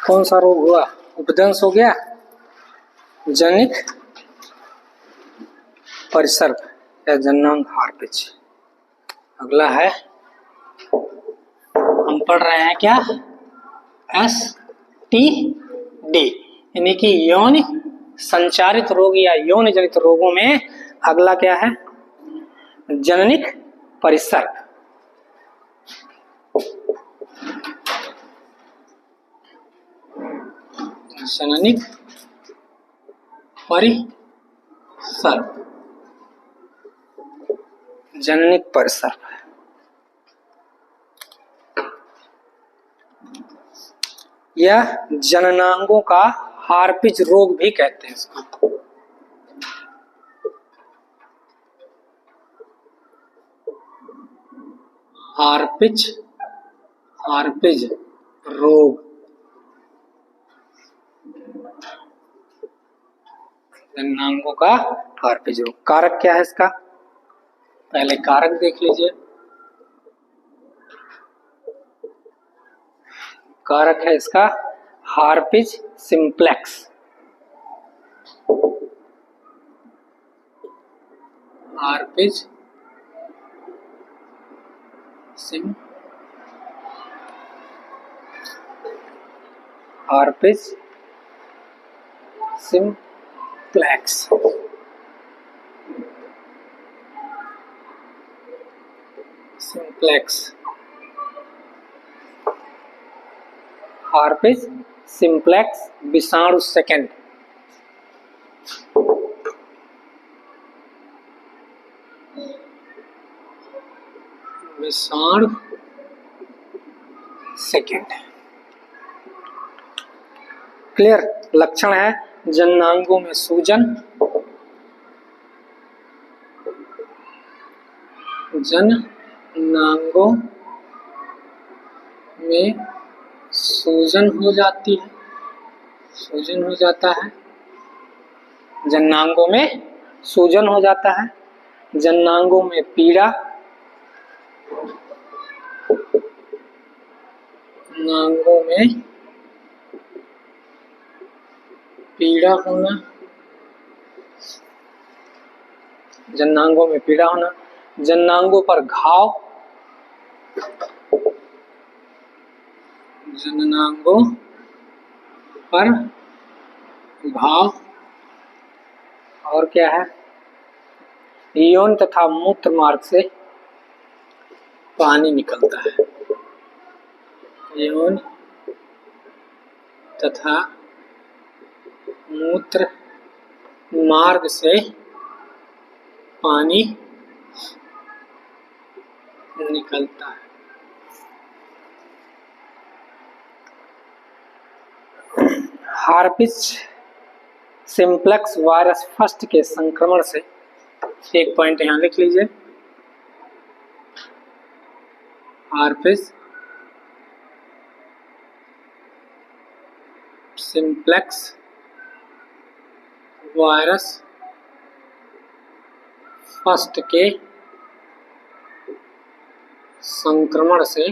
कौन सा रोग हुआ? उपदंश हो गया, जनिक परिसर्प या जननांग हार्पिज। अगला है, हम पढ़ रहे हैं क्या, STD यानी कि यौन संचारित रोग या यौन जनित रोगों में अगला क्या है, जननिक परिसर्प। जननिक परिसर्प, जननिक परिसर्प या जननांगों का हार्पिज रोग भी कहते हैं इसको। हार्पिज रोग, जननांगों का हार्पिज रोग। कारक क्या है इसका, पहले कारक देख लीजिए। कारक है इसका हार्पिज सिंप्लेक्स, हार्पिज सिंप्लेक्स, हार्पिज सिंप्लेक्स विषाणु सेकंड। विषाणु सेकंड। क्लियर। लक्षण है जननांगों में सूजन, जननांगों में सूजन हो जाती है, सूजन हो जाता है, जननांगों में सूजन हो जाता है, जननांगों में पीड़ा, नांगों में पीड़ा होना, जननांगों में पीड़ा होना, जननांगों पर घाव, जननांगों पर घाव, और क्या है, यौन तथा मूत्र मार्ग से पानी निकलता है, यौन तथा मूत्र मार्ग से पानी निकलता है। हार्पिज सिंप्लेक्स वायरस फर्स्ट के संक्रमण से, एक पॉइंट यहां लिख लीजिए, हार्पिज सिंप्लेक्स वायरस फर्स्ट के संक्रमण से,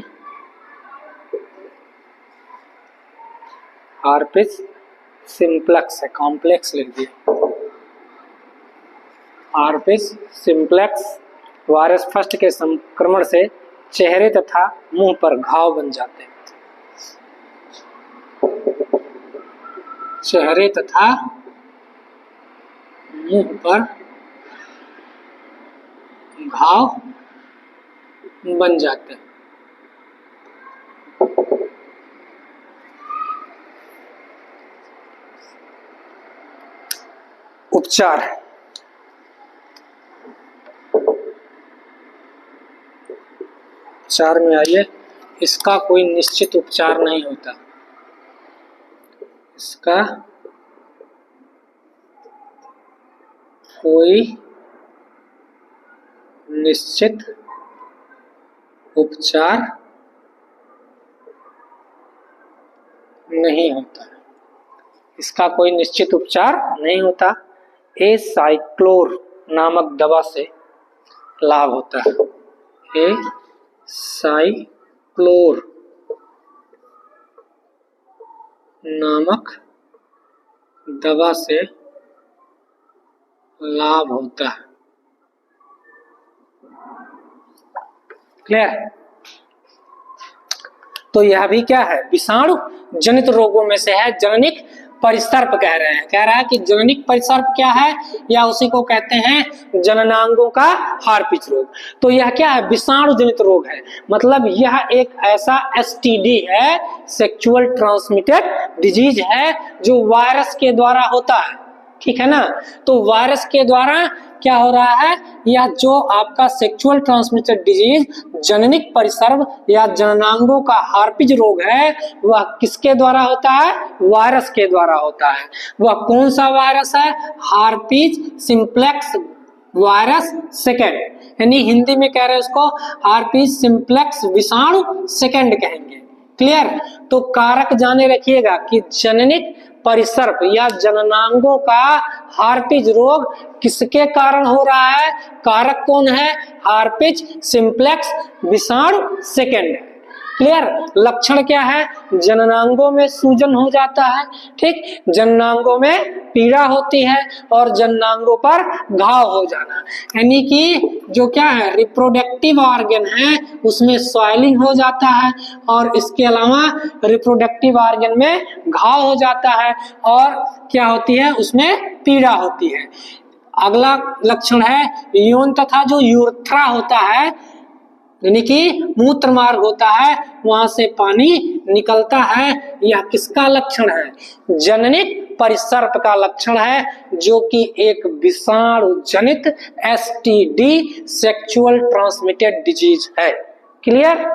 हार्पिज सिंप्लेक्स है, कॉम्प्लेक्स लिख दिया, हार्पिज सिंप्लेक्स वायरस फर्स्ट के संक्रमण से चेहरे तथा मुंह पर घाव बन जाते हैं, चेहरे तथा मुंह पर घाव बन जाते हैं। उपचार, उपचार में आइए, इसका कोई निश्चित उपचार नहीं होता, इसका कोई निश्चित उपचार नहीं होता, इसका कोई निश्चित उपचार नहीं होता। एसाइक्लोर नामक दवा से लाभ होता है, एसाइक्लोर नामक दवा से लाभ होता है। क्लियर? तो यह भी क्या है, विषाणु जनित रोगों में से है। जननिक परिसर्प कह रहे हैं, कह रहा है कि जननिक परिसर्प क्या है, या उसी को कहते हैं जननांगों का हार्पिज रोग। तो यह क्या है, विषाणु जनित रोग है। मतलब यह एक ऐसा एसटीडी है, सेक्सुअल ट्रांसमिटेड डिजीज है, जो वायरस के द्वारा होता है। ठीक है ना? तो वायरस के द्वारा क्या हो रहा है, या जो आपका सेक्सुअल ट्रांसमिटेड डिजीज जननिक परिसर्प या जननांगों का हार्पिज रोग है, वह किसके द्वारा होता है, वायरस के द्वारा होता है। वह कौन सा वायरस है, हार्पिज सिंप्लेक्स वायरस सेकेंड, यानी हिंदी में कह रहे हैं उसको हार्पिज सिंप्लेक्स विषाणु सेकेंड कहेंगे। क्लियर? तो कारक जाने रखिएगा कि जननिक परिसर्प या जननांगों का हार्पिज रोग किसके कारण हो रहा है, कारक कौन है, हार्पिज सिंप्लेक्स विषाणु सेकेंड। क्लियर? लक्षण क्या है, जननांगों में सूजन हो जाता है, ठीक, जननांगों में पीड़ा होती है और जननांगों पर घाव हो जाना, यानी कि जो क्या है रिप्रोडक्टिव ऑर्गन है उसमें सॉइलिंग हो जाता है, और इसके अलावा रिप्रोडक्टिव ऑर्गन में घाव हो जाता है और क्या होती है, उसमें पीड़ा होती है। अगला लक्षण है यौन तथा जो यूरेथ्रा होता है, यानी कि मूत्र मार्ग होता है, वहां से पानी निकलता है। यह किसका लक्षण है, जननिक परिसर्प का लक्षण है, जो कि एक विषाणु जनित एसटीडी सेक्सुअल ट्रांसमिटेड डिजीज है। क्लियर?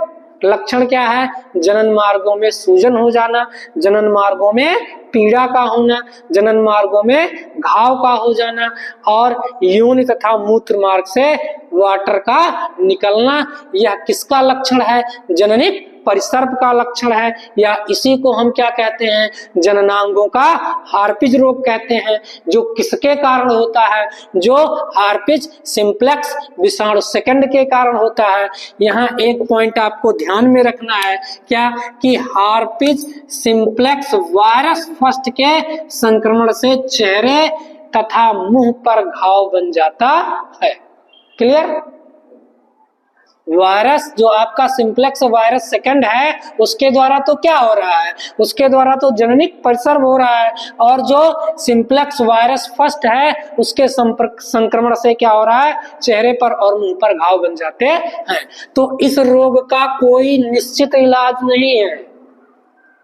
लक्षण क्या है, जनन मार्गों में सूजन हो जाना, जनन मार्गों में पीड़ा का होना, जनन मार्गों में घाव का हो जाना, और योनि तथा मूत्र मार्ग से वाटर का निकलना। यह किसका लक्षण है, जननिक परिसर्प का लक्षण है, या इसी को हम क्या कहते हैं, जननांगों का हार्पिज रोग कहते हैं, जो किसके कारण होता है, जो हार्पिज सिंप्लेक्स विषाणु सेकंड के कारण होता है। यहाँ एक पॉइंट आपको ध्यान में रखना है, क्या कि हार्पिज सिंप्लेक्स वायरस फर्स्ट के संक्रमण से चेहरे तथा मुंह पर घाव बन जाता है। क्लियर? वायरस जो आपका सिंप्लेक्स वायरस सेकंड है, उसके द्वारा तो क्या हो रहा है, उसके द्वारा तो जननिक परिसर्प हो रहा है, और जो सिंप्लेक्स वायरस फर्स्ट है उसके संक्रमण से क्या हो रहा है, चेहरे पर और मुंह पर घाव बन जाते हैं। तो इस रोग का कोई निश्चित इलाज नहीं है।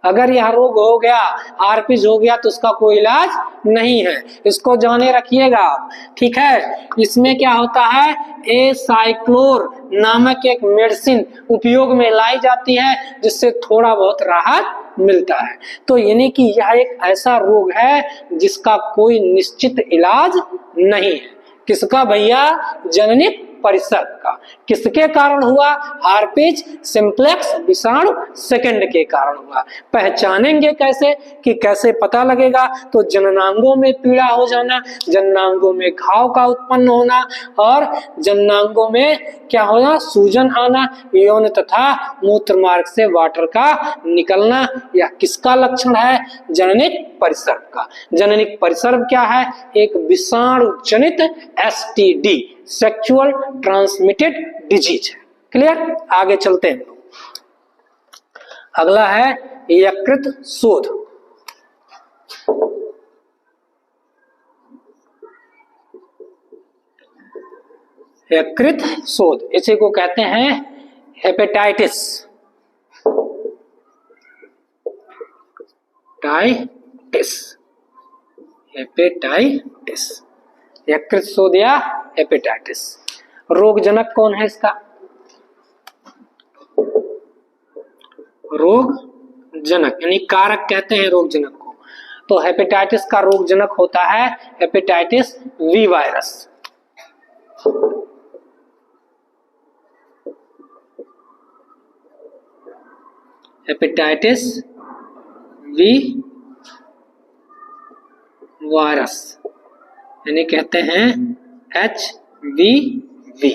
अगर यह रोग हो गया, हार्पिज हो गया, तो उसका कोई इलाज नहीं है, इसको जाने रखिएगा आप। ठीक है? इसमें क्या होता है, एसाइक्लोर नामक एक मेडिसिन उपयोग में लाई जाती है, जिससे थोड़ा बहुत राहत मिलता है। तो यानी कि यह एक ऐसा रोग है जिसका कोई निश्चित इलाज नहीं है। किसका भैया, जननिक परिसर्प का। किसके कारण हुआ, हार्पिज सिंप्लेक्स विषाणु सेकंड के कारण हुआ। पहचानेंगे कैसे, कि कैसे पता लगेगा, तो जननांगों में पीड़ा हो जाना, जननांगों में घाव का उत्पन्न होना, और जननांगों में क्या होना, सूजन आना, यौन तथा मूत्र मार्ग से वाटर का निकलना। यह किसका लक्षण है, जननिक परिसर्प का। जननिक परिसर्प क्या है, एक विषाणु जनित एसटीडी सेक्सुअल ट्रांसमिटेड डिजीज है। क्लियर? आगे चलते हैं। अगला है यकृत शोथ। यकृत शोथ, इसी को कहते हैं हेपेटाइटिस। हेपेटाइटिस, यकृत शोथ या हेपेटाइटिस। रोग जनक कौन है इसका, रोग जनक यानी कारक कहते हैं रोग जनक को। तो हेपेटाइटिस का रोग जनक होता है hepatitis V virus. Hepatitis V virus यानी कहते हैं HVV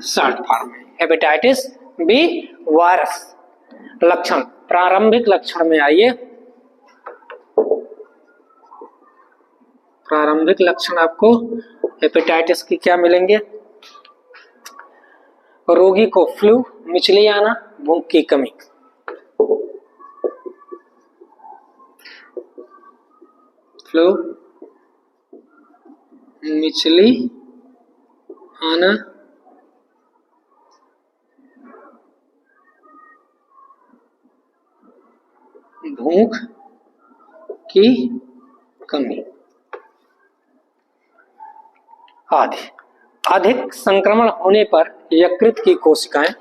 शॉर्ट फॉर्म में, हेपेटाइटिस बी वायरस। लक्षण, प्रारंभिक लक्षण में आइए। प्रारंभिक लक्षण आपको हेपेटाइटिस की क्या मिलेंगे? रोगी को फ्लू, मिचली आना, भूख की कमी। फ्लू, मिचली आना, भूख की कमी आदि। अधिक संक्रमण होने पर यकृत की कोशिकाएं,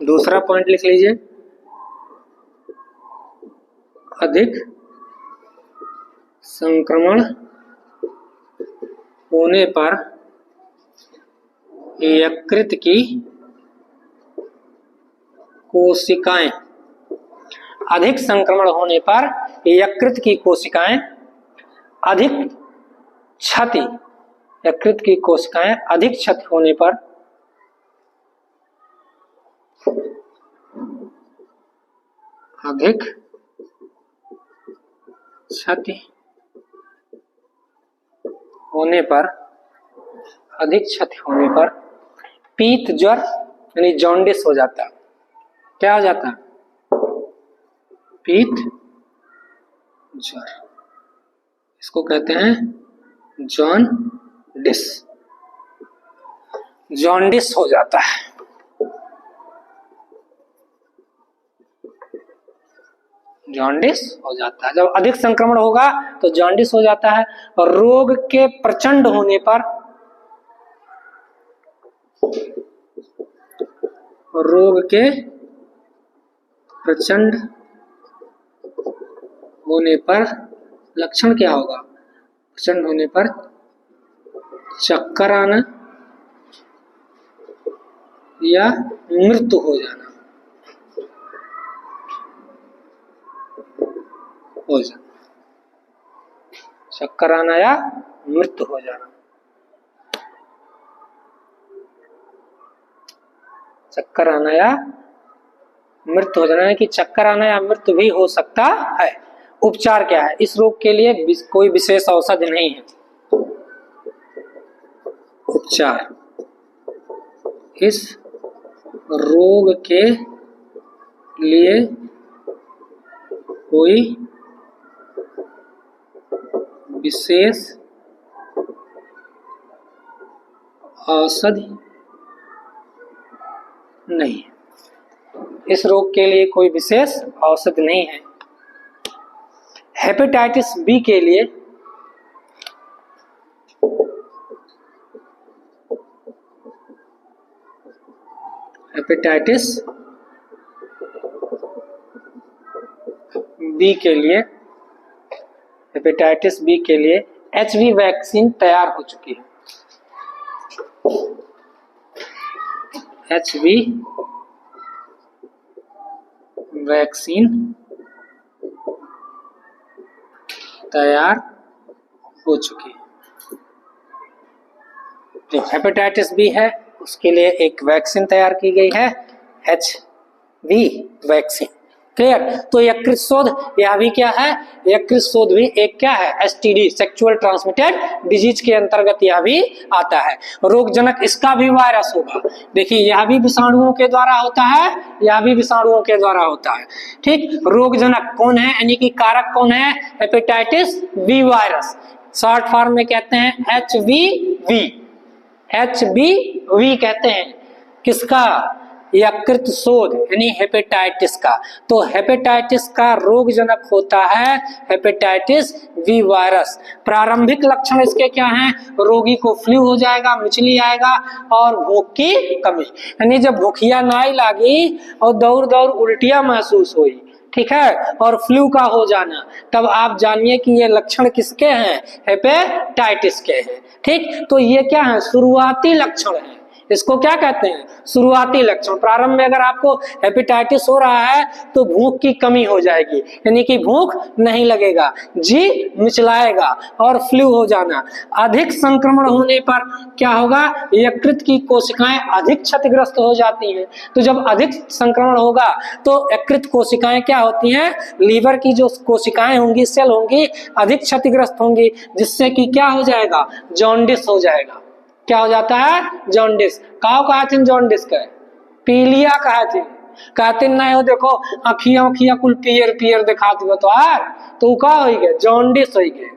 दूसरा पॉइंट लिख लीजिए, अधिक संक्रमण होने पर यकृत की कोशिकाएं, अधिक संक्रमण होने पर यकृत की कोशिकाएं अधिक क्षति, यकृत की कोशिकाएं अधिक क्षति होने पर अधिक क्षति होने पर अधिक क्षति होने पर पीत ज्वर यानी जॉन्डिस हो जाता है। क्या हो जाता है? पीत ज्वर, इसको कहते हैं जॉन्डिस, जॉन्डिस हो जाता है। जॉन्डिस हो जाता है जब अधिक संक्रमण होगा तो जॉन्डिस हो जाता है। और रोग के प्रचंड होने पर, रोग के प्रचंड होने पर लक्षण क्या होगा? प्रचंड होने पर चक्कर आना या मृत्यु हो जाना, चक्कर आना या मृत्यु हो जाना। चक्कर आना या मृत्यु हो जाना, कि चक्कर आना या मृत्यु भी हो सकता है। उपचार क्या है? इस रोग के लिए कोई विशेष औषधि नहीं है। उपचार, इस रोग के लिए कोई विशेष औषधि नहीं है। इस रोग के लिए कोई विशेष औषधि नहीं है। हेपेटाइटिस बी के लिए हेपेटाइटिस बी के लिए हेपेटाइटिस बी के लिए एचवी वैक्सीन तैयार हो चुकी है। एचवी वैक्सीन तैयार हो चुकी है। जो हेपेटाइटिस बी है उसके लिए एक वैक्सीन तैयार की गई है, एचवी वैक्सीन। क्लियर? तो यकृत शोध, यह भी क्या है? यकृत शोध भी एक क्या है? एसटीडी, सेक्सुअल ट्रांसमिटेड डिजीज के अंतर्गत यह भी आता है। रोगजनक इसका भी वायरस होगा। देखिए, यह भी विषाणुओं के द्वारा होता है, यह भी विषाणुओं के द्वारा होता है। ठीक, रोगजनक कौन है, यानी कि कारक कौन है? Hepatitis B virus, short form में कहते हैं HBV। HBV कहते हैं किसका? यकृत शोध यानी हेपेटाइटिस का। तो हेपेटाइटिस का रोगजनक होता है हेपेटाइटिस बी वायरस। प्रारंभिक लक्षण इसके क्या हैं? रोगी को फ्लू हो जाएगा, मिचली आएगा और भूख की कमी, यानी जब भूखिया नाई लागी और दौड़ दौड़ उल्टियां महसूस हुई, ठीक है, और फ्लू का हो जाना, तब आप जानिए कि ये लक्षण किसके हैं? हेपेटाइटिस के हैं। ठीक, तो ये क्या है? शुरुआती लक्षण है। इसको क्या कहते हैं? शुरुआती लक्षण। प्रारंभ में अगर आपको हेपेटाइटिस हो रहा है तो भूख की कमी हो जाएगी, यानी कि भूख नहीं लगेगा, जी मिचलाएगा और फ्लू हो जाना। अधिक संक्रमण होने पर क्या होगा? यकृत की कोशिकाएं अधिक क्षतिग्रस्त हो जाती हैं। तो जब अधिक संक्रमण होगा तो यकृत कोशिकाएं क्या होती हैं? लीवर की जो कोशिकाएं होंगी, सेल होंगी, अधिक क्षतिग्रस्त होंगी, जिससे कि क्या हो जाएगा? जॉन्डिस हो जाएगा। क्या हो जाता है? जॉन्डिस। काओ कहते हैं जॉन्डिस का? पीलिया कहते हैं। कहते नहीं हो देखो अखिया कुल पियर पियर दिखाती हो तो यार, तो का हो गया? जॉन्डिस हो गया।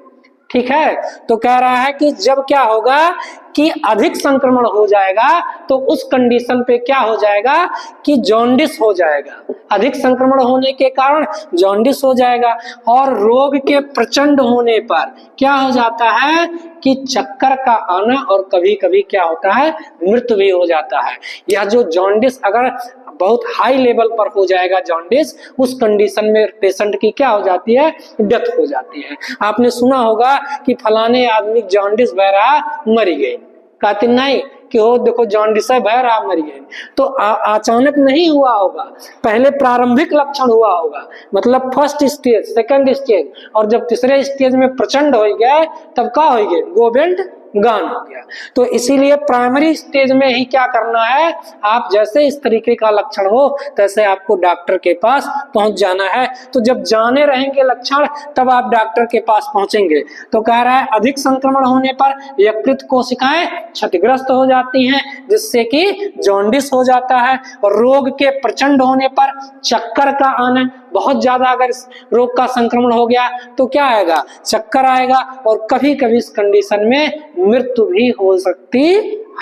ठीक है, तो कह रहा है कि जब क्या होगा कि अधिक संक्रमण हो जाएगा तो उस कंडीशन पे क्या हो जाएगा कि जॉन्डिस हो जाएगा। अधिक संक्रमण होने के कारण जॉन्डिस हो जाएगा और रोग के प्रचंड होने पर क्या हो जाता है कि चक्कर का आना और कभी कभी क्या होता है? मृत्यु भी हो जाता है। यह जो जॉन्डिस अगर बहुत हाई लेवल पर हो जाएगा जॉन्डिस, उस कंडीशन में पेशेंट की क्या हो जाती है? डेथ हो जाती है। आपने सुना होगा कि फलाने आदमी जॉन्डिस बह रहा मर गए, कहते नहीं कि हो देखो जॉन्डिस है बह रहा मर गए। तो अचानक नहीं हुआ होगा, पहले प्रारंभिक लक्षण हुआ होगा, मतलब फर्स्ट स्टेज, सेकंड स्टेज, और जब तीसरे स्टेज में प्रचंड हो गया तब क्या हो गया? गोबेंड गान हो गया। तो इसीलिए प्राइमरी स्टेज में ही क्या करना है? आप जैसे इस तरीके का लक्षण हो तैसे आपको डॉक्टर के पास पहुंच जाना है। तो जब जाने रहेंगे लक्षण तब आप डॉक्टर के पास पहुंचेंगे। तो कह रहा है अधिक संक्रमण होने पर यकृत कोशिकाएं क्षतिग्रस्त हो जाती हैं, जिससे कि जॉन्डिस हो जाता है। और रोग के प्रचंड होने पर चक्कर का आना, बहुत ज्यादा अगर रोग का संक्रमण हो गया तो क्या आएगा? चक्कर आएगा और कभी कभी इस कंडीशन में मृत्यु भी हो सकती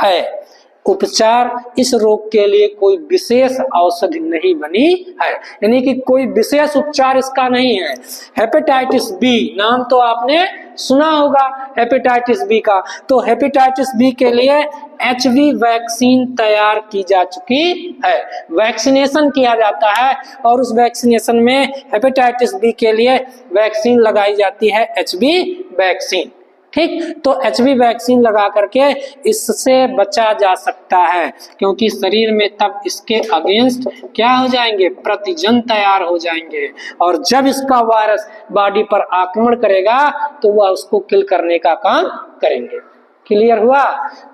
है। उपचार, इस रोग के लिए कोई विशेष औषधि नहीं बनी है, यानी कि कोई विशेष उपचार इसका नहीं है। हेपेटाइटिस बी नाम तो आपने सुना होगा, हेपेटाइटिस बी का। तो हेपेटाइटिस बी के लिए एचवी वैक्सीन तैयार की जा चुकी है, वैक्सीनेशन किया जाता है और उस वैक्सीनेशन में हेपेटाइटिस बी के लिए वैक्सीन लगाई जाती है, एचवी वैक्सीन। ठीक, तो एचवी वैक्सीन लगा करके इससे बचा जा सकता है, क्योंकि शरीर में तब इसके अगेंस्ट क्या हो जाएंगे? प्रतिजन तैयार हो जाएंगे, और जब इसका वायरस बॉडी पर आक्रमण करेगा तो वह उसको किल करने का काम करेंगे। क्लियर हुआ?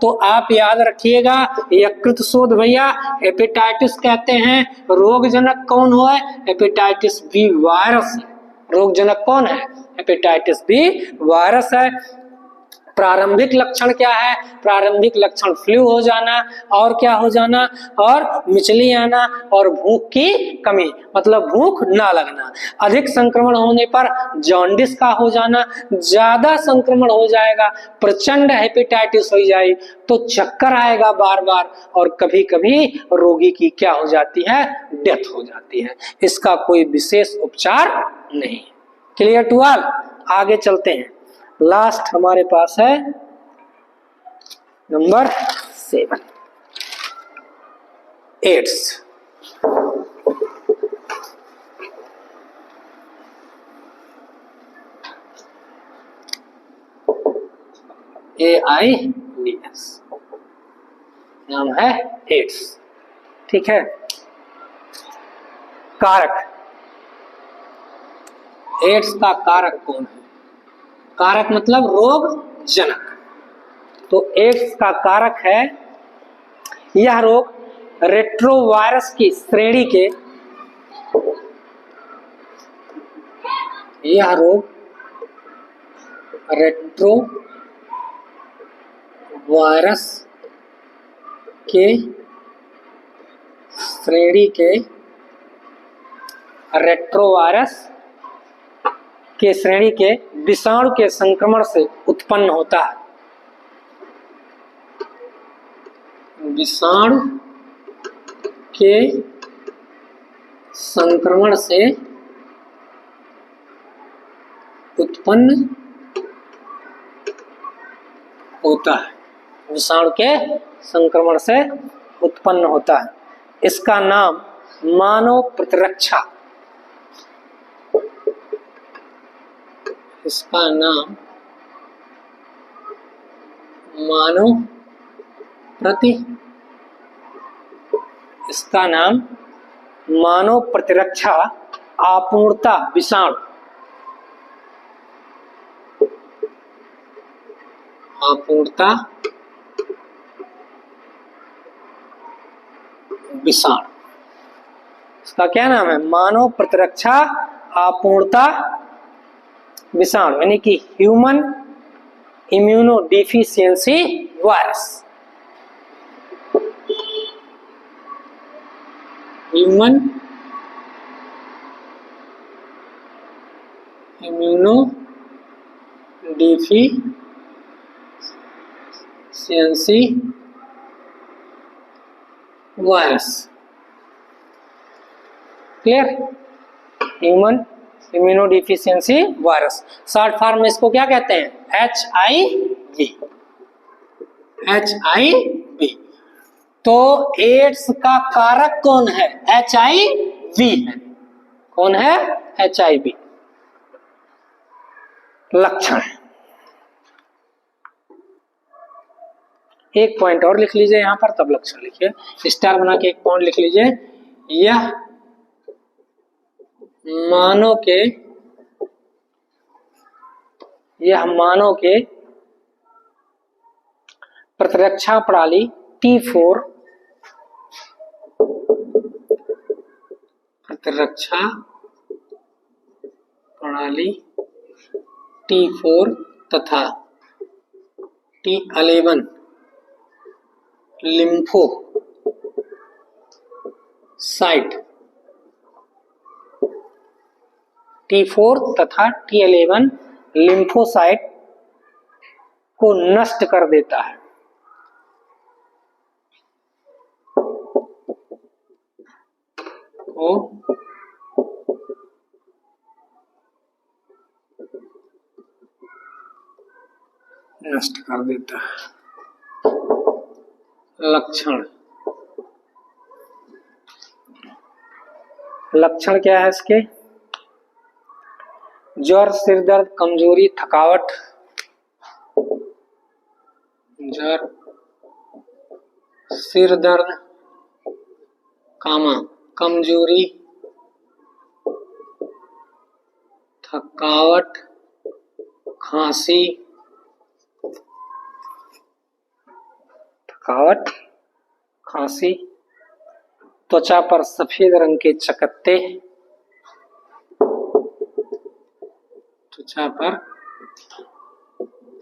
तो आप याद रखिएगा, यकृत शोध भैया हेपेटाइटिस कहते हैं। रोगजनक कौन हुआ? हेपेटाइटिस बी वायरस है। रोगजनक कौन है? हेपेटाइटिस बी वायरस है। प्रारंभिक लक्षण क्या है? प्रारंभिक लक्षण फ्लू हो जाना और क्या हो जाना? और मिचली आना और भूख की कमी, मतलब भूख ना लगना। अधिक संक्रमण होने पर जॉन्डिस का हो जाना, ज्यादा संक्रमण हो जाएगा, प्रचंड हेपेटाइटिस हो जाए तो चक्कर आएगा बार बार और कभी कभी रोगी की क्या हो जाती है? डेथ हो जाती है। इसका कोई विशेष उपचार नहीं। Clear to all? आगे चलते हैं। लास्ट हमारे पास है नंबर 7, एड्स। AIDS नाम है, एड्स। ठीक है, कारक, एड्स का कारक कौन है? कारक मतलब रोग जनक। तो एड्स का कारक है, यह रोग रेट्रोवायरस की श्रेणी के, यह रोग रेट्रोवायरस के श्रेणी के, रेट्रोवायरस के श्रेणी के विषाणु के संक्रमण से उत्पन्न होता है। विषाणु के संक्रमण से उत्पन्न होता है, विषाणु के संक्रमण से उत्पन्न होता है। इसका नाम मानव प्रतिरक्षा, इसका नाम मानव प्रतिरक्षा इसका नाम मानव प्रतिरक्षा अपूर्णता विषाणु, अपूर्णता विषाणु, इसका क्या नाम है? मानव प्रतिरक्षा अपूर्णता विषाणु, यानी कि human immunodeficiency virus. Human immunodeficiency virus, clear? Human immunodeficiency virus, short form में इसको क्या कहते हैं? HIV। HIV। तो एड्स का कारक कौन है? HIV है। कौन है? HIV। लक्षण, एक पॉइंट और लिख लीजिए यहां पर, तब लक्षण लिखिए, स्टार बना के एक पॉइंट लिख लीजिए। यह मानव के प्रतिरक्षा प्रणाली T4, प्रतिरक्षा प्रणाली T4 तथा T11 लिम्फोसाइट, T4 तथा T11 लिम्फोसाइट को नष्ट कर देता है। को नष्ट कर देता है। लक्षण, लक्षण क्या है इसके? ज्वर, सिर दर्द, कमजोरी, थकावट, ज्वर, सिर दर्द, कमजोरी, थकावट, खांसी, त्वचा पर सफेद रंग के चकत्ते, त्वचा पर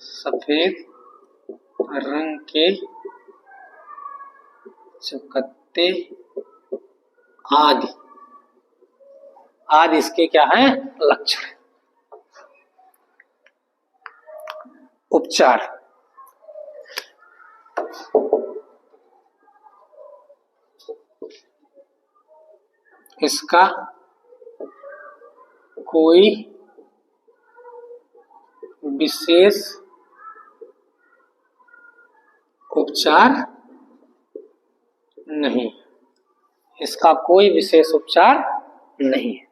सफेद रंग के चकत्ते आदि इसके क्या है? लक्षण। उपचार, इसका कोई विशेष उपचार नहीं, इसका कोई विशेष उपचार नहीं है।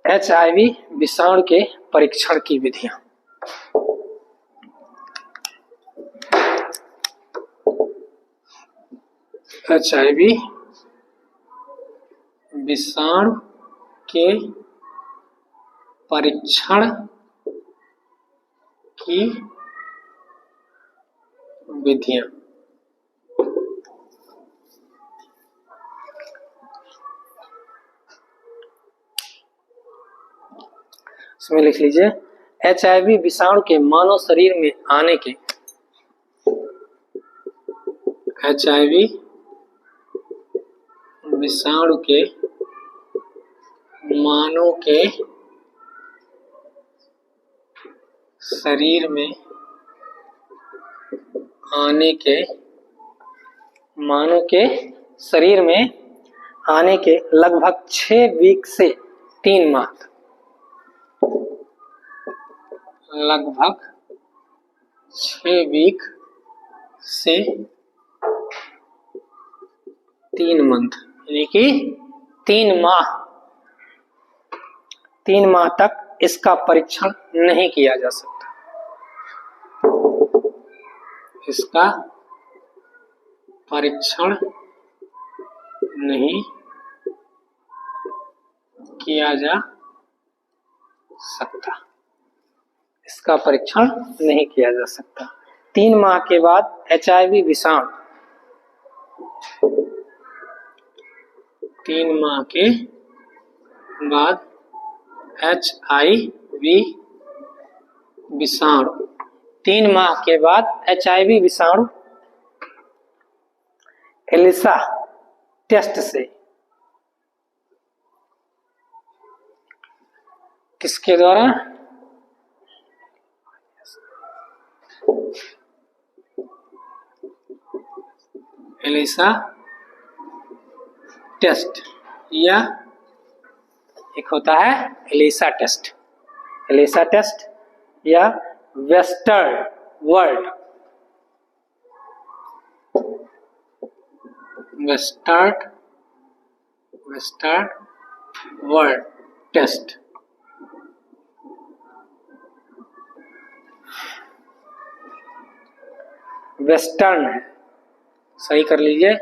HIV विषाणु के परीक्षण की विधियां, HIV विषाणु के परीक्षण की विधियां। इसमें लिख लीजिए, HIV विषाणु के मानव शरीर में आने के, HIV विषाणु के मानव के शरीर में आने के, मानव के शरीर में आने के लगभग 6 वीक से 3 माह तक, लगभग 6 वीक से 3 मंथ, यानी कि 3 माह तक इसका परीक्षण नहीं किया जा सकता, इसका परीक्षण नहीं किया जा सकता, इसका परीक्षण नहीं किया जा सकता। 3 माह के बाद HIV विषाणु, 3 माह के बाद HIV विषाणु, 3 माह के बाद HIV विषाणु एलिसा टेस्ट से, किसके द्वारा? एलिसा टेस्ट, या एक होता है एलिसा टेस्ट, एलिसा टेस्ट या western world, western world test. Western है, सही कर लीजिए,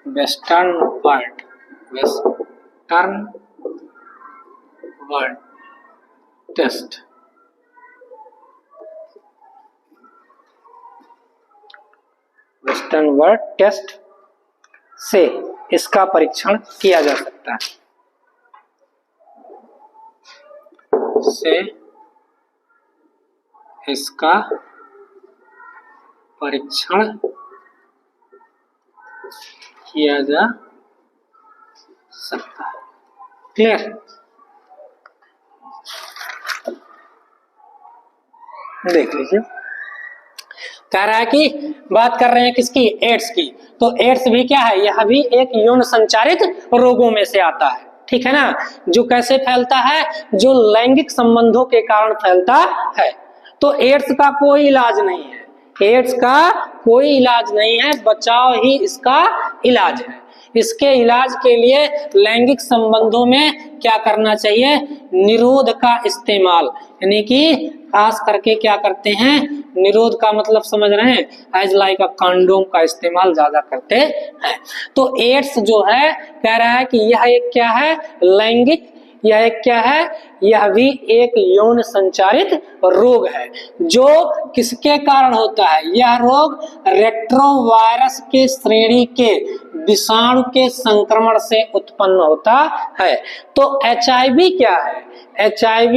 western world, western world test. Western world test से इसका परीक्षण किया जा सकता है, से इसका परीक्षण किया जा सकता है। क्लियर? देख लीजिए, कह रहा है कि बात कर रहे हैं किसकी? एड्स की। तो एड्स भी क्या है? यह भी एक यौन संचारित रोगों में से आता है, ठीक है ना, जो कैसे फैलता है? जो लैंगिक संबंधों के कारण फैलता है। तो एड्स का कोई इलाज नहीं है, एड्स का कोई इलाज नहीं है, बचाव ही इसका इलाज है। इसके इलाज के लिए लैंगिक संबंधों में क्या करना चाहिए? निरोध का इस्तेमाल, यानी कि खास करके क्या करते हैं? निरोध का मतलब समझ रहे हैं? एज लाइक अ कंडोम का इस्तेमाल ज्यादा करते हैं। तो एड्स जो है, कह रहा है कि यह एक क्या है? लैंगिक, यह एक क्या है? यह भी एक यौन संचारित रोग है, जो किसके कारण होता है? यह रोग रेट्रोवायरस के श्रेणी के विषाणु के संक्रमण से उत्पन्न होता है। तो HIV क्या है? HIV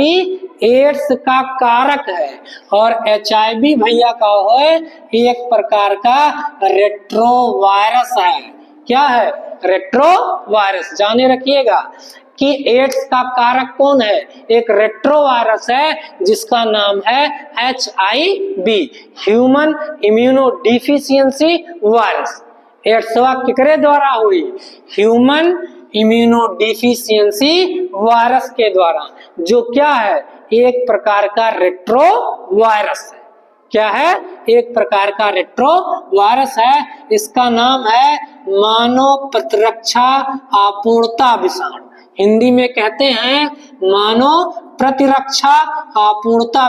एड्स का कारक है, और HIV भैया का है एक प्रकार का रेट्रोवायरस है। क्या है? रेट्रोवायरस। जाने रखिएगा कि एड्स का कारक कौन है? एक रेट्रोवायरस है, जिसका नाम है HIV, human immunodeficiency virus. AIDS केकरे द्वारा हुई? ह्यूमन इम्यूनोडिफिशियंसी वायरस के द्वारा, जो क्या है? एक प्रकार का रेट्रोवायरस है। क्या है? एक प्रकार का रेट्रोवायरस है। इसका नाम है मानव प्रतिरक्षा आपूर्ता विषाणु, हिंदी में कहते हैं मानव प्रतिरक्षा आपूर्ता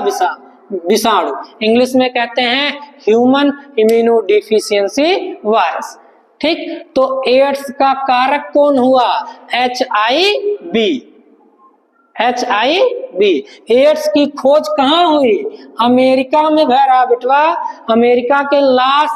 विषाणु, इंग्लिश में कहते हैं ह्यूमन इम्यूनोडिफिशियंसी वायरस। ठीक, तो एड्स का कारक कौन हुआ? HIV। HIV। एड्स की खोज कहाँ हुई? अमेरिका में भैरा बिटवा, अमेरिका के लॉस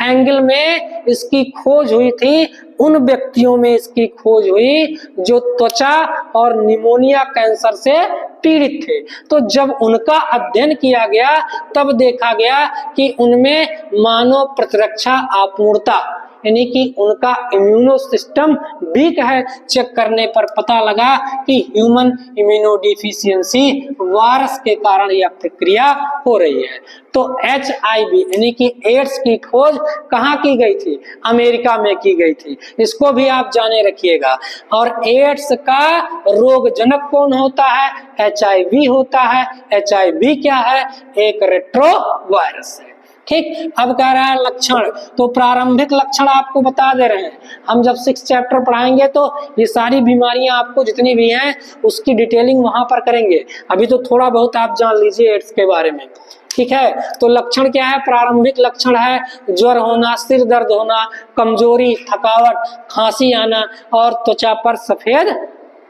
एंगल में इसकी खोज हुई थी। उन व्यक्तियों में इसकी खोज हुई जो त्वचा और निमोनिया कैंसर से पीड़ित थे। तो जब उनका अध्ययन किया गया, तब देखा गया कि उनमें मानव प्रतिरक्षा आपूर्ता, यानी कि उनका इम्यूनो सिस्टम वीक है। चेक करने पर पता लगा कि ह्यूमन इम्यूनोडिफिशियंसी वायरस के कारण यह प्रक्रिया हो रही है। तो HIV यानी कि एड्स की खोज कहाँ की गई थी? अमेरिका में की गई थी। इसको भी आप जाने रखिएगा। और एड्स का रोग जनक कौन होता है? HIV होता है। HIV क्या है? एक रेट्रो वायरस है। ठीक, अब कह रहा है लक्षण। तो प्रारंभिक लक्षण आपको बता दे रहे हैं। हम जब 6 चैप्टर पढ़ाएंगे तो ये सारी बीमारियां आपको जितनी भी हैं उसकी डिटेलिंग वहां पर करेंगे। अभी तो थोड़ा बहुत आप जान लीजिए एड्स के बारे में। ठीक है। तो लक्षण क्या है? प्रारंभिक लक्षण है ज्वर होना, सिर दर्द होना, कमजोरी, थकावट, खांसी आना और त्वचा पर सफेद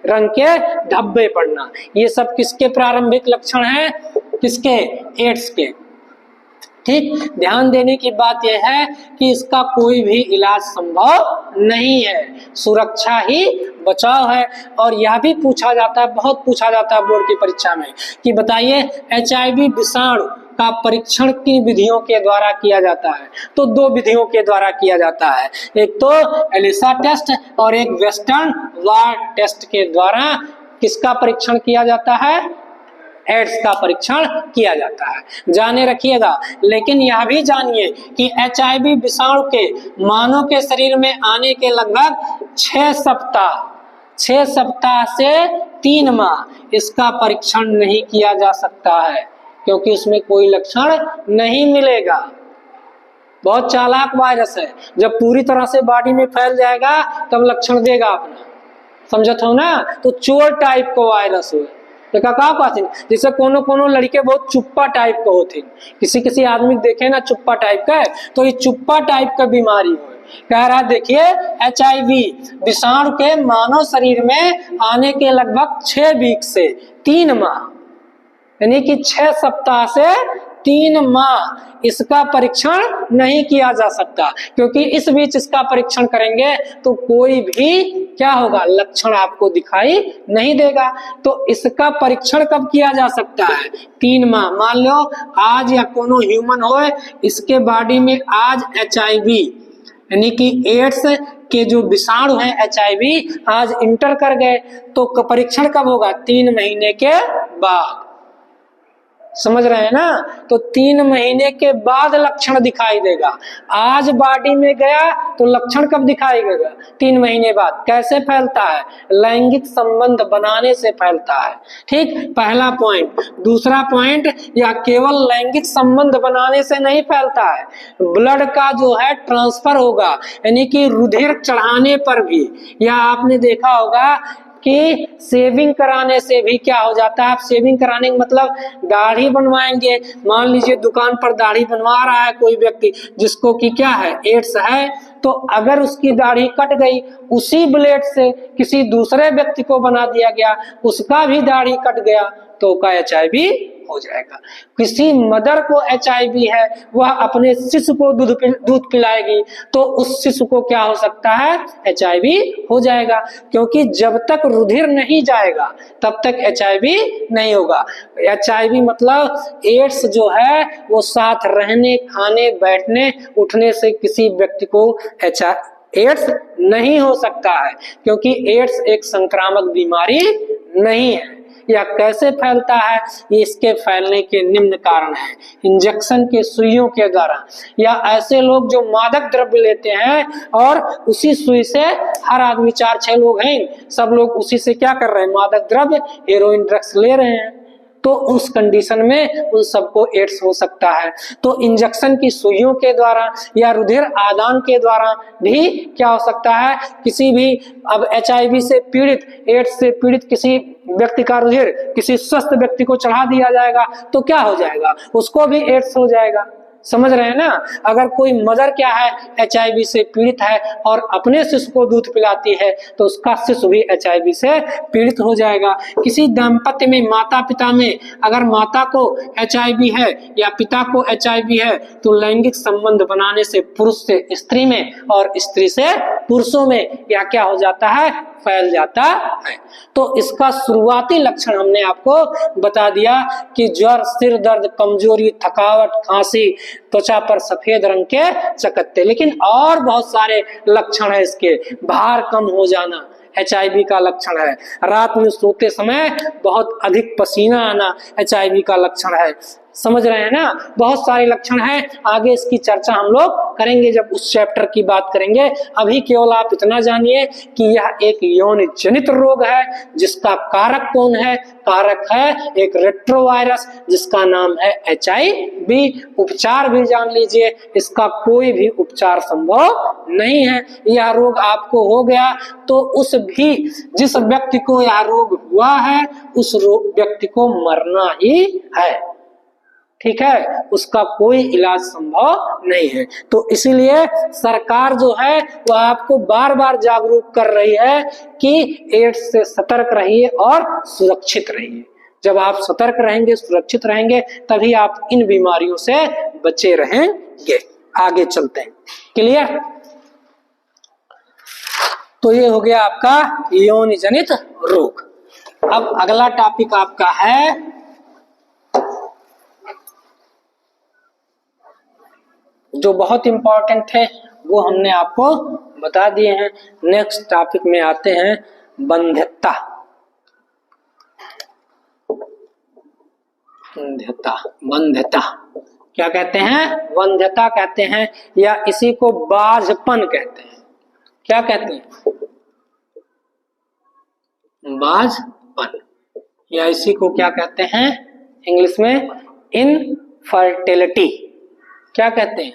रंग के धब्बे पड़ना। ये सब किसके प्रारंभिक लक्षण हैं? किसके? एड्स के। ठीक, ध्यान देने की बात यह है कि इसका कोई भी इलाज संभव नहीं है, सुरक्षा ही बचाव है। और यह भी पूछा जाता है, बहुत पूछा जाता है बोर्ड की परीक्षा में, कि बताइए HIV विषाणु का परीक्षण किन विधियों के द्वारा किया जाता है? तो दो विधियों के द्वारा किया जाता है, एक तो एलिसा टेस्ट और एक वेस्टर्न ब्लॉट टेस्ट के द्वारा किसका परीक्षण किया जाता है? एड्स का परीक्षण किया जाता है, जाने रखिएगा। लेकिन यह भी जानिए कि HIV विषाणु के मानव के शरीर में आने के लगभग 6 सप्ताह से 3 माह इसका परीक्षण नहीं किया जा सकता है, क्योंकि उसमें कोई लक्षण नहीं मिलेगा। बहुत चालाक वायरस है, जब पूरी तरह से बॉडी में फैल जाएगा तब लक्षण देगा अपना, समझत हो ना। तो चोर टाइप को वायरस हुए जैसे कोनो लड़के बहुत चुप्पा टाइप का होते, किसी आदमी देखे ना चुप्पा टाइप का है, तो ये चुप्पा टाइप का बीमारी हो। कह रहा देखिए HIV विषाणु के मानव शरीर में आने के लगभग 6 वीक से 3 माह, यानी कि 6 सप्ताह से 3 माह इसका परीक्षण नहीं किया जा सकता, क्योंकि इस बीच इसका परीक्षण करेंगे तो कोई भी क्या होगा? लक्षण आपको दिखाई नहीं देगा। तो इसका परीक्षण कब किया जा सकता है? 3 माह। मान लो आज या कोनो ह्यूमन हो, इसके बॉडी में आज HIV यानी कि एड्स के जो विषाणु है HIV आज इंटर कर गए, तो परीक्षण कब होगा? 3 महीने के बाद, समझ रहे हैं ना। तो 3 महीने के बाद लक्षण दिखाई देगा। आज बॉडी में गया तो लक्षण कब दिखाई देगा? 3 महीने बाद। कैसे फैलता है? लैंगिक संबंध बनाने से फैलता है। ठीक, पहला पॉइंट। दूसरा पॉइंट, यह केवल लैंगिक संबंध बनाने से नहीं फैलता है, ब्लड का जो है ट्रांसफर होगा, यानी कि रुधिर चढ़ाने पर भी। या आपने देखा होगा कि सेविंग कराने से भी क्या हो जाता है? आप सेविंग कराने का मतलब दाढ़ी बनवाएंगे, मान लीजिए दुकान पर दाढ़ी बनवा रहा है कोई व्यक्ति जिसको कि क्या है? एड्स है, तो अगर उसकी दाढ़ी कट गई, उसी ब्लेड से किसी दूसरे व्यक्ति को बना दिया गया, उसका भी दाढ़ी कट गया, तो का HIV हो जाएगा। किसी मदर को HIV है, वह अपने शिशु को दूध पिलाएगी, तो उस शिशु को क्या हो सकता है? HIV हो जाएगा, क्योंकि जब तक रुधिर नहीं जाएगा तब तक HIV नहीं होगा। HIV मतलब एड्स जो है वो साथ रहने, खाने, बैठने, उठने से किसी व्यक्ति को एड्स नहीं हो सकता है, क्योंकि एड्स एक संक्रामक बीमारी नहीं है। यह कैसे फैलता है? इसके फैलने के निम्न कारण हैं। इंजेक्शन के सुइयों के द्वारा, या ऐसे लोग जो मादक द्रव्य लेते हैं और उसी सुई से, हर आदमी 4-6 लोग हैं, सब लोग उसी से क्या कर रहे हैं? मादक द्रव्य, हेरोइन ड्रग्स ले रहे हैं, तो उस कंडीशन में उन सबको एड्स हो सकता है। तो इंजेक्शन की सुइयों के द्वारा या रुधिर आदान के द्वारा भी क्या हो सकता है? किसी भी अब HIV से पीड़ित, एड्स से पीड़ित किसी व्यक्ति का रुधिर किसी स्वस्थ व्यक्ति को चढ़ा दिया जाएगा तो क्या हो जाएगा? उसको भी एड्स हो जाएगा। समझ रहे हैं ना। अगर कोई मदर क्या है HIV से पीड़ित है और अपने शिशु को दूध पिलाती है तो उसका शिशु भी HIV से पीड़ित हो जाएगा। किसी दाम्पत्य में माता पिता में अगर माता को HIV है या पिता को HIV है तो लैंगिक संबंध बनाने से पुरुष से स्त्री में और स्त्री से पुरुषों में यह क्या हो जाता है, फैल जाता है। तो इसका शुरुआती लक्षण हमने आपको बता दिया कि ज्वर, सिर दर्द, कमजोरी, थकावट, खांसी, त्वचा पर सफेद रंग के चकत्ते। लेकिन और बहुत सारे लक्षण है इसके। भार कम हो जाना HIV का लक्षण है। रात में सोते समय बहुत अधिक पसीना आना HIV का लक्षण है। समझ रहे हैं ना। बहुत सारे लक्षण हैं, आगे इसकी चर्चा हम लोग करेंगे जब उस चैप्टर की बात करेंगे। अभी केवल आप इतना जानिए कि यह एक यौन जनित रोग है जिसका कारक कौन है? कारक है एक रेट्रोवायरस जिसका नाम है HIV। उपचार भी जान लीजिए, इसका कोई भी उपचार संभव नहीं है। यह रोग आपको हो गया तो जिस व्यक्ति को यह रोग हुआ है उस व्यक्ति को मरना ही है। ठीक है, उसका कोई इलाज संभव नहीं है। तो इसीलिए सरकार जो है वह आपको बार बार जागरूक कर रही है कि एड्स से सतर्क रहिए और सुरक्षित रहिए। जब आप सतर्क रहेंगे, सुरक्षित रहेंगे, तभी आप इन बीमारियों से बचे रहेंगे। आगे चलते हैं। क्लियर? तो ये हो गया आपका यौन जनित रोग। अब अगला टॉपिक आपका है जो बहुत इंपॉर्टेंट है, वो हमने आपको बता दिए हैं। नेक्स्ट टॉपिक में आते हैं वंध्यता। वंध्यता क्या कहते हैं? वंध्यता कहते हैं, या इसी को बाझपन कहते हैं। क्या कहते हैं? बाझपन, या इसी को क्या कहते हैं इंग्लिश में? इनफर्टिलिटी। क्या कहते हैं?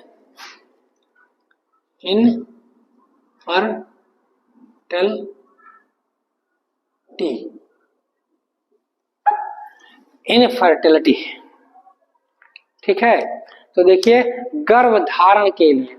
इनफर्टिलिटी, ठीक है। तो देखिए, गर्भ धारण के लिए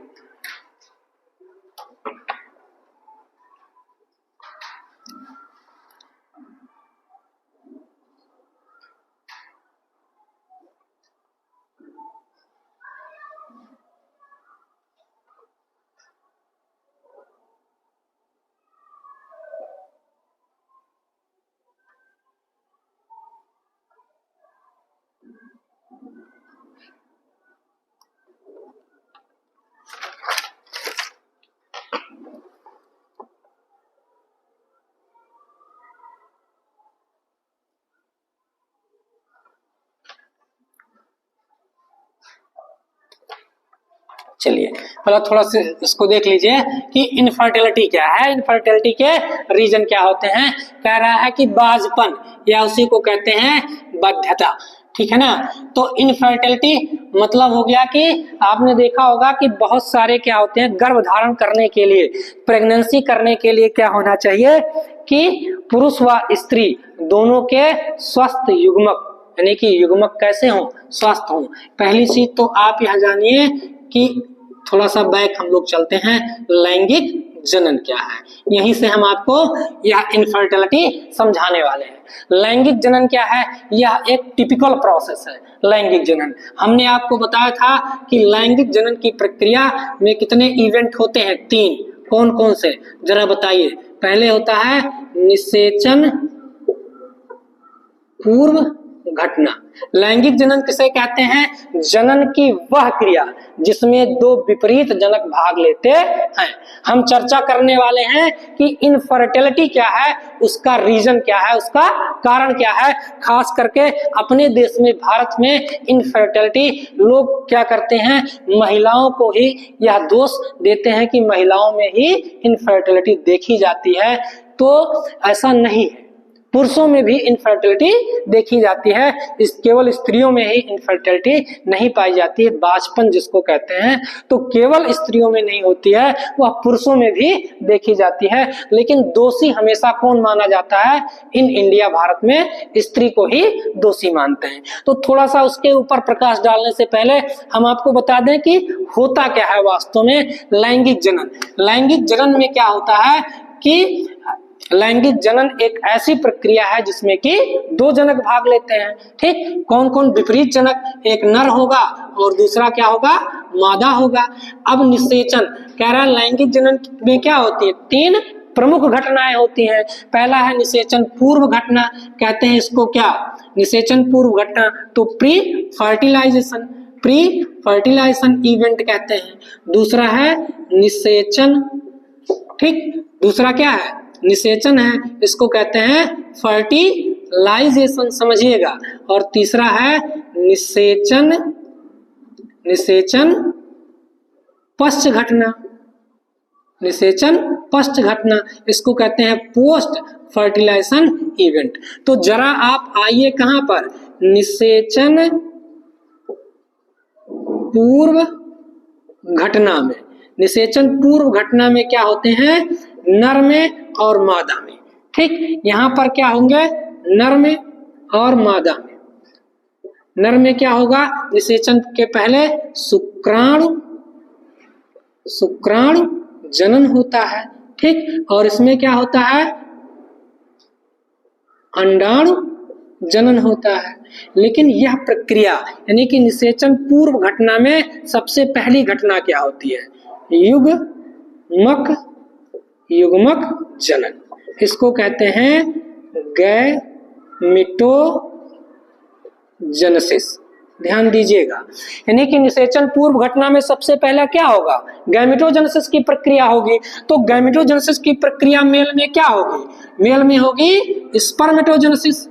चलिए पहले थोड़ा सा इसको देख लीजिए कि इनफर्टिलिटी क्या है, इनफर्टिलिटी के रीजन क्या होते हैं। कह रहा है कि बाझपन, या उसी को कहते हैं बद्धता, ठीक है ना। तो इनफर्टिलिटी मतलब हो गया कि आपने देखा होगा कि बहुत सारे क्या होते हैं, गर्भ धारण करने के लिए, प्रेगनेंसी करने के लिए क्या होना चाहिए कि पुरुष व स्त्री दोनों के स्वस्थ युग्मक, यानी कि युग्मक कैसे हो? स्वस्थ हो। पहली चीज तो आप यह जानिए कि थोड़ा सा बैक हम लोग चलते हैं, लैंगिक जनन क्या है, यहीं से हम आपको यह इनफर्टिलिटी समझाने वाले हैं। लैंगिक जनन क्या है? यह एक टिपिकल प्रोसेस है लैंगिक जनन। हमने आपको बताया था कि लैंगिक जनन की प्रक्रिया में कितने इवेंट होते हैं? 3। कौन कौन से, जरा बताइए। पहले होता है निषेचन पूर्व घटना। लैंगिक जनन किसे कहते हैं? जनन की वह क्रिया जिसमें 2 विपरीत जनक भाग लेते हैं। हम चर्चा करने वाले हैं कि इनफर्टिलिटी क्या है, उसका रीजन क्या है, उसका कारण क्या है। खास करके अपने देश में, भारत में इनफर्टिलिटी लोग क्या करते हैं, महिलाओं को ही यह दोष देते हैं कि महिलाओं में ही इनफर्टिलिटी देखी जाती है। तो ऐसा नहीं है, पुरुषों में भी इनफर्टिलिटी देखी जाती है। इस केवल स्त्रियों में ही इनफर्टिलिटी नहीं पाई जाती है, बाझपन जिसको कहते हैं। तो केवल स्त्रियों में नहीं होती है, वह पुरुषों में भी देखी जाती है। लेकिन दोषी हमेशा कौन माना जाता है? इन इंडिया, भारत में स्त्री को ही दोषी मानते हैं। तो थोड़ा सा उसके ऊपर प्रकाश डालने से पहले हम आपको बता दें कि होता क्या है वास्तव में लैंगिक जनन। लैंगिक जनन में क्या होता है कि लैंगिक जनन एक ऐसी प्रक्रिया है जिसमें कि 2 जनक भाग लेते हैं। ठीक, कौन कौन? विपरीत जनक, एक नर होगा और दूसरा क्या होगा? मादा होगा। अब निषेचन कह रहा है लैंगिक जनन में क्या होती है? 3 प्रमुख घटनाएं होती हैं। पहला है निषेचन पूर्व घटना, कहते हैं इसको क्या? निषेचन पूर्व घटना। तो प्री फर्टिलाइजेशन इवेंट कहते हैं। दूसरा है निषेचन, ठीक, दूसरा क्या है? निषेचन है, इसको कहते हैं फर्टिलाइजेशन, समझिएगा। और तीसरा है निषेचन पश्च घटना, निषेचन पश्च घटना, इसको कहते हैं पोस्ट फर्टिलाइजेशन इवेंट। तो जरा आप आइए कहां पर? निषेचन पूर्व घटना में। निषेचन पूर्व घटना में क्या होते हैं? नर में और मादा में। ठीक, यहां पर क्या होंगे? नर में और मादा में। नर में क्या होगा, निषेचन के पहले शुक्राणु जनन होता है, ठीक। और इसमें क्या होता है, अंडाणु जनन होता है। लेकिन यह प्रक्रिया यानी कि निषेचन पूर्व घटना में सबसे पहली घटना क्या होती है, युग्मक जनन। इसको कहते हैं गैमिटोजेनेसिस। ध्यान दीजिएगा, यानी कि निषेचन पूर्व घटना में सबसे पहला क्या होगा, गैमिटोजेनेसिस की प्रक्रिया होगी। तो गैमिटोजेनेसिस की प्रक्रिया मेल में क्या होगी, मेल में होगी स्पर्मेटोजेनेसिस।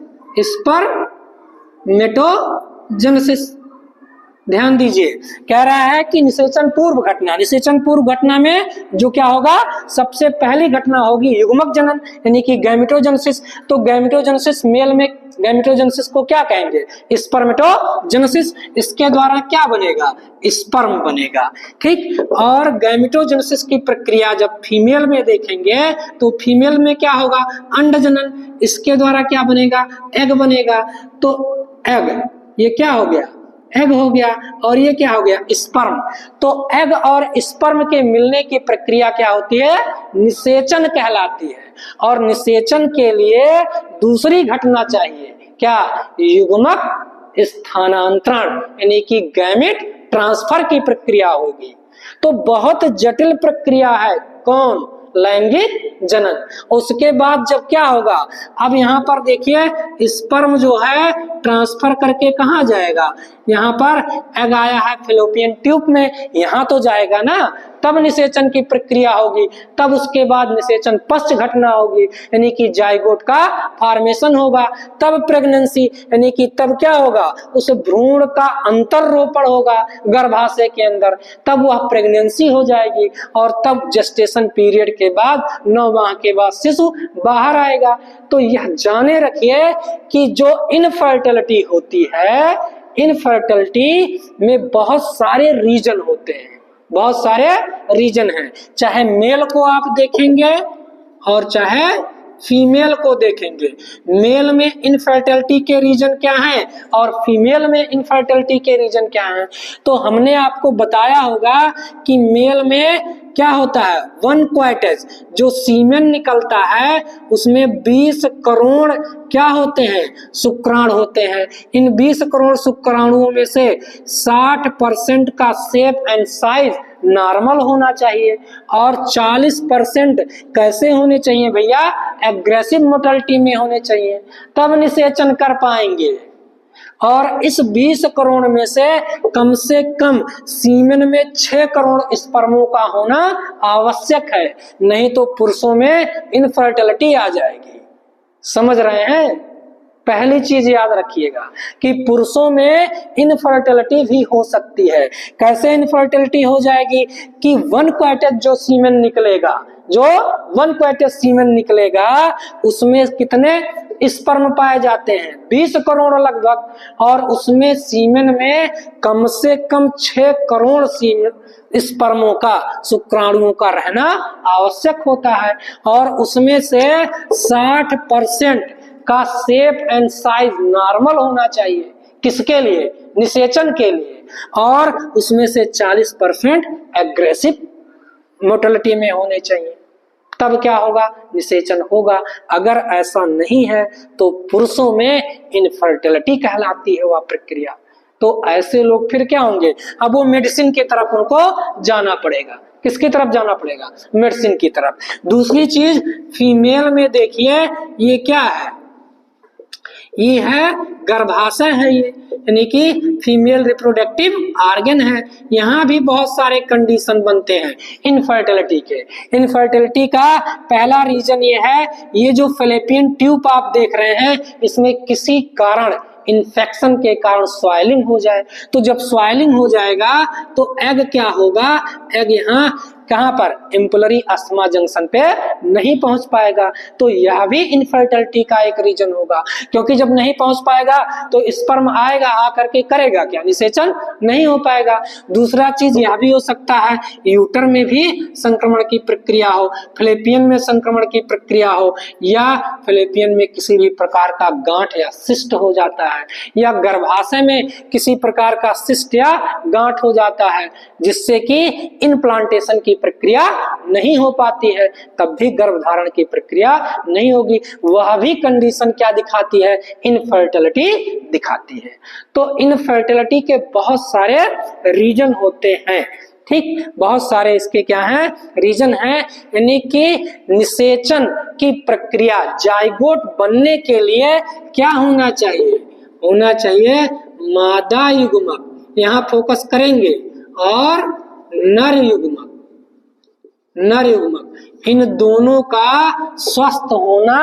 ध्यान दीजिए, कह रहा है कि निषेचन पूर्व घटना में जो क्या होगा, सबसे पहली घटना होगी युग्मक जनन यानी कि गैमिटोजेनेसिस। तो गैमिटोजेनेसिस मेल में, गैमिटोजेनेसिस को क्या कहेंगे, स्पर्मेटोजेनेसिस। इसके द्वारा क्या बनेगा, स्पर्म बनेगा, ठीक। और गैमिटोजेनेसिस की प्रक्रिया जब फीमेल में देखेंगे तो फीमेल में क्या होगा, अंड जनन। इसके द्वारा क्या बनेगा, एग बनेगा। तो एग, ये क्या हो गया, एग हो गया। और ये क्या हो गया, स्पर्म। तो एग और स्पर्म के मिलने की प्रक्रिया क्या होती है, निषेचन कहलाती है। और निषेचन के लिए दूसरी घटना चाहिए, क्या, युग्मक स्थानांतरण यानी कि गैमेट ट्रांसफर की प्रक्रिया होगी। तो बहुत जटिल प्रक्रिया है, कौन, लैंगिक जनन। उसके बाद जब क्या होगा, अब यहाँ पर देखिए स्पर्म जो है ट्रांसफर करके कहाँ जाएगा, यहाँ पर एग आया है फैलोपियन ट्यूब में, यहाँ तो जाएगा ना, तब निषेचन की प्रक्रिया होगी। तब उसके बाद निषेचन पश्च घटना होगी यानी कि जाइगोट का फॉर्मेशन होगा। तब प्रेगनेंसी यानी कि तब क्या होगा, उस भ्रूण का अंतररोपण होगा गर्भाशय के अंदर, तब वह प्रेगनेंसी हो जाएगी। और तब जेस्टेशन पीरियड के बाद 9 माह के बाद शिशु बाहर आएगा। तो यह जाने रखिए कि जो इनफर्टिलिटी होती है, इनफर्टिलिटी में बहुत सारे रीजन होते हैं, बहुत सारे रीजन हैं। चाहे मेल को आप देखेंगे और चाहे फीमेल को देखेंगे। मेल में इनफर्टिलिटी के रीजन क्या है और फीमेल में इनफर्टिलिटी के रीजन क्या है। तो हमने आपको बताया होगा कि मेल में क्या होता है, वन क्वाइटेज, जो सीमेन निकलता है उसमें 20 करोड़ क्या होते हैं, शुक्राणु होते हैं। इन 20 करोड़ शुक्राणुओं में से 60% का शेप एंड साइज नॉर्मल होना चाहिए और 40% कैसे होने चाहिए भैया, एग्रेसिव मोटिलिटी में होने चाहिए, तब निषेचन कर पाएंगे। और इस 20 करोड़ में से कम सीमेन में 6 करोड़ स्पर्मों का होना आवश्यक है, नहीं तो पुरुषों में इनफर्टिलिटी आ जाएगी। समझ रहे हैं, पहली चीज याद रखिएगा कि पुरुषों में इनफर्टिलिटी भी हो सकती है। कैसे इनफर्टिलिटी हो जाएगी कि वन क्वाइटेज जो सीमेन निकलेगा, जो वन क्वाइटेज सीमेन निकलेगा उसमें कितने स्पर्म पाए जाते हैं, 20 करोड़ लगभग, और उसमें सीमेन में कम से कम 6 करोड़ सीमेन स्पर्मों का, शुक्राणुओं का रहना आवश्यक होता है। और उसमें से 60% का शेप एंड साइज नॉर्मल होना चाहिए, किसके लिए, निषेचन के लिए। और उसमें से 40% एग्रेसिव मोटिलिटी में होने चाहिए, तब क्या होगा, निषेचन होगा। अगर ऐसा नहीं है तो पुरुषों में इनफर्टिलिटी कहलाती है वह प्रक्रिया। तो ऐसे लोग फिर क्या होंगे, अब वो मेडिसिन की तरफ उनको जाना पड़ेगा। किसकी तरफ जाना पड़ेगा, मेडिसिन की तरफ। दूसरी चीज फीमेल में देखिए, ये क्या है, ये है गर्भाशय है, ये यानी कि फीमेल रिप्रोडक्टिव ऑर्गन है। यहाँ भी बहुत सारे कंडीशन बनते हैं इनफर्टिलिटी के। इनफर्टिलिटी का पहला रीजन ये है, ये जो फैलोपियन ट्यूब आप देख रहे हैं इसमें किसी कारण, इन्फेक्शन के कारण स्वाइलिंग हो जाए। तो जब स्वाइलिंग हो जाएगा तो एग क्या होगा, एग यहाँ कहां पर, एम्पुलरी अस्थमा जंक्शन पे नहीं पहुंच पाएगा। तो यह भी इनफर्टिलिटी का एक रीजन होगा, क्योंकि जब नहीं पहुंच पाएगा तो स्पर्म आएगा, आकर के करेगा क्या, निषेचन नहीं हो पाएगा। दूसरा चीज यह भी हो सकता है यूटर में भी संक्रमण की प्रक्रिया हो, फैलोपियन में संक्रमण की प्रक्रिया हो, या फैलोपियन में किसी भी प्रकार का गांठ या सिस्ट हो जाता है, या गर्भाशय में किसी प्रकार का सिस्ट या गांठ हो जाता है, जिससे कि इम्प्लांटेशन की प्रक्रिया नहीं हो पाती है, तब भी गर्भधारण की प्रक्रिया नहीं होगी। वह भी कंडीशन क्या दिखाती है, इनफर्टिलिटी दिखाती है। तो इनफर्टिलिटी के बहुत सारे रीजन होते हैं, ठीक, बहुत सारे इसके क्या हैं, रीजन हैं। यानी कि निषेचन की प्रक्रिया, जाइगोट बनने के लिए क्या होना चाहिए, होना चाहिए मादा युग्मक, यहाँ फोकस करेंगे, और नर युग्मक, नर युग्मक, इन दोनों का स्वस्थ होना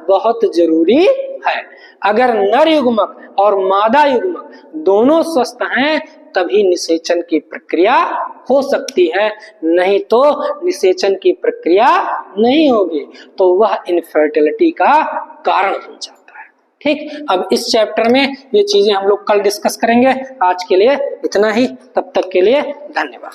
बहुत जरूरी है। अगर नर युग्मक और मादा युग्मक दोनों स्वस्थ हैं तभी निषेचन की प्रक्रिया हो सकती है, नहीं तो निषेचन की प्रक्रिया नहीं होगी, तो वह इनफर्टिलिटी का कारण हो जाता है। ठीक, अब इस चैप्टर में ये चीजें हम लोग कल डिस्कस करेंगे। आज के लिए इतना ही, तब तक के लिए धन्यवाद।